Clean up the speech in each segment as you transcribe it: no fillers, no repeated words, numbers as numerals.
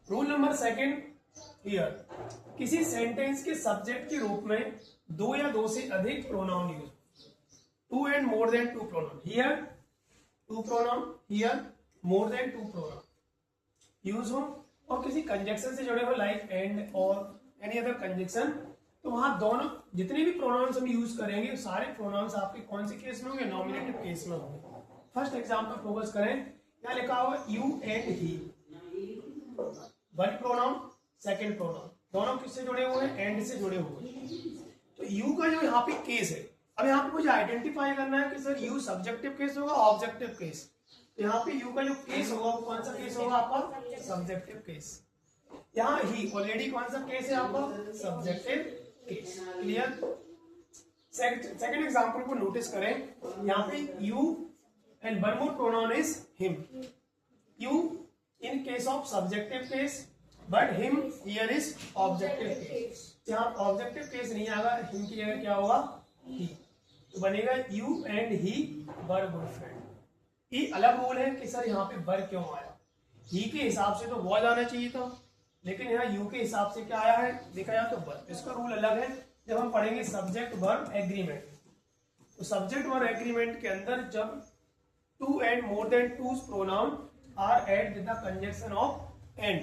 Rule number second here, किसी sentence के subject के रूप में दो या दो से अधिक pronoun use, two and more than two pronoun, here two pronoun, here more than two pronoun use हो, और किसी कंजक्शन से जुड़े हो लाइक एंड और एनी अदर कंजक्शन, तो वहां दोनों जितने भी प्रोनाउंस हम यूज करेंगे सारे प्रोनाउंस आपके कौन से केस में होंगे, नॉमिनेटिव केस में होंगे। फर्स्ट एग्जांपल फोकस करें, क्या लिखा हुआ, you and he, one pronoun second pronoun, दोनों किससे जुड़े हुए हैं, एंड से जुड़े हुए हैं। तो यू का जो यहाँ पे केस है, अब यहाँ पे मुझे आइडेंटिफाई करना है कि सर यू सब्जेक्टिव केस होगा ऑब्जेक्टिव केस, तो यहाँ पे यू का जो केस होगा वो कौन सा केस होगा आपका, सब्जेक्टिव केस। यहाँ ही ऑलरेडी कौन सा केस है आपका, subjective case. Clear. Second example को नोटिस करें, यहाँ पे you and one more pronoun is him, you in case of subjective case but him here is objective case. यहाँ ऑब्जेक्टिव केस नहीं आएगा, हिम की जगह क्या होगा, ही, तो बनेगा you and he were good friend. ये अलग रूल है कि सर यहाँ पे वर क्यों आया, ही के हिसाब से तो वॉज आना चाहिए था, लेकिन यहाँ यू के हिसाब से क्या आया है, देखा जाए तो वर। इसका रूल अलग है जब हम पढ़ेंगे सब्जेक्ट वर्ब एग्रीमेंट। तो सब्जेक्ट वर्ब एग्रीमेंट के अंदर जब two and more than two pronoun are add with the conjunction of and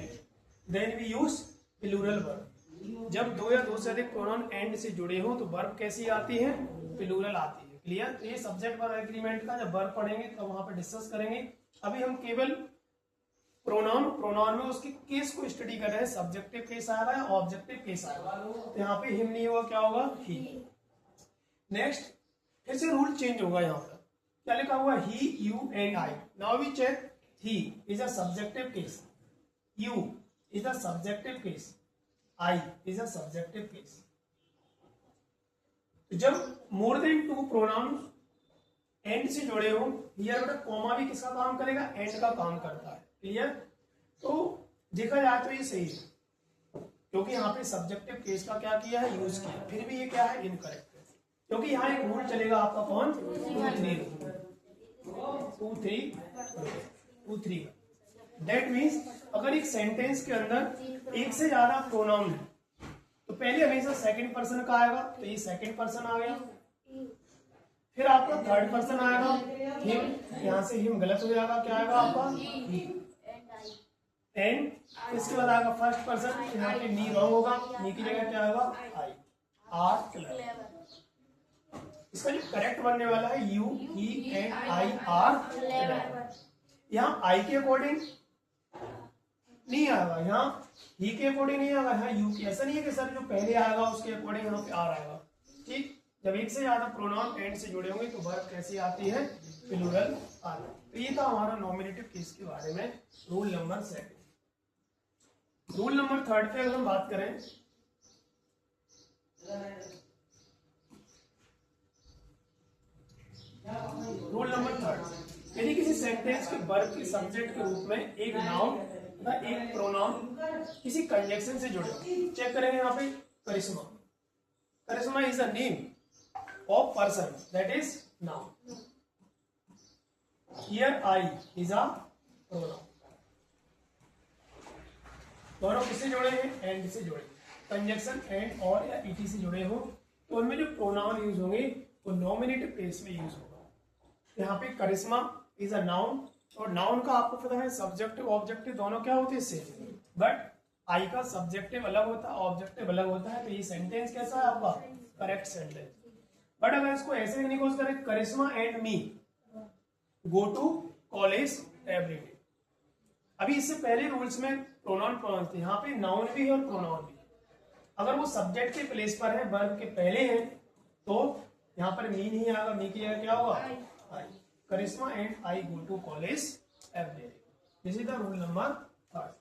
then we use plural verb. जब दो या दो से अधिक प्रोनाउन एंड से जुड़े हो तो वर्ब कैसी आती है, प्लूरल आती है। क्लियर। तो ये सब्जेक्ट वर्ब एग्रीमेंट का जब वर्ब पढ़ेंगे तो वहां पर डिस्कस करेंगे। अभी हम केवल प्रोनाउन में उसके केस को स्टडी कर रहे हैं, सब्जेक्टिव केस आएगा या ऑब्जेक्टिव केस आएगा। तो यहाँ पे हिम नहीं होगा, क्या होगा, ही। नेक्स्ट फिर से रूल चेंज होगा, यहाँ पर क्या लिखा हुआ, he you and I. Now we check, he is a subjective case, you is a subjective case, I is a subjective case. जब more than two pronoun and से जुड़े हो, हियर बेटा कॉमा भी किसका काम करेगा, एंड का काम करता है। क्लियर। तो देखा जाए तो ये सही है, क्योंकि यहाँ पे सब्जेक्टिव केस का क्या किया है, यूज किया। फिर भी ये क्या है, इनकरेक्ट है, क्योंकि यहाँ एक रूल चलेगा आपका कौन, 2-3 दैट मीन्स अगर एक सेंटेंस के अंदर एक से ज्यादा प्रोनाउन है तो पहले हमेशा सेकंड पर्सन का आएगा, तो ये सेकंड पर्सन आ गया। फिर आपका थर्ड पर्सन आएगा हिम, यहाँ से हिम गलत हो जाएगा, क्या आएगा आपका, ही। एंड इसके बाद आएगा फर्स्ट पर्सन, यहाँ पे नी रॉन्ग होगा, नी की जगह क्या आएगा, आई। आर इसका जो करेक्ट बनने वाला है you, he and I R. यहाँ आई के अकॉर्डिंग नहीं आएगा, यहाँ ही के अकॉर्डिंग नहीं आएगा, यहाँ यू की। ऐसा नहीं है कि सर जो पहले आएगा उसके अकॉर्डिंग यहाँ पे आर आएगा। ठीक। जब एक से ज्यादा प्रोनाउन एंड से जुड़े होंगे तो वर्ब कैसी आती है, प्लूरल आती है। तो ये था हमारा नॉमिनेटिव केस के बारे में rule number second. Rule number third पे अगर हम बात करें, रूल नंबर थर्ड, यदि किसी सेंटेंस के वर्ब के सब्जेक्ट के रूप में एक नाउन या एक प्रोनाउन किसी कंजक्शन से जुड़े, चेक करेंगे यहाँ पे Karishma. Karishma is a name of person, that is noun. Here I is a pronoun. दोनों किससे जुड़े हैं, एंड से जुड़े। कंजक्शन एंड और या ईटी से जुड़े हो तो उनमें जो प्रोनाउन यूज होंगे वो नॉमिनेटिव केस में यूज होगा। यहाँ पे करिश्मा इज अ नाउन, और नाउन का आपको पता है सब्जेक्टिव ऑब्जेक्टिव दोनों क्या होते हैं, सेम, बट आई का सब्जेक्टिव अलग होता है, ऑब्जेक्टिव अलग होता है। तो ये सेंटेंस कैसा है आपका, करेक्ट सेंटेंस। बट अगर इसको ऐसे नहीं लिखो, करें Karishma and me go to college every day. अभी इससे पहले रूल्स में प्रोनाउन थे, यहाँ पे नाउन भी है और प्रोनाउन भी। अगर वो सब्जेक्ट के प्लेस पर है, वर्ब के पहले है, तो यहाँ पर मी नहीं आएगा, मी की जगह क्या होगा, I. Karishma and I go to college every day. This is the rule number third.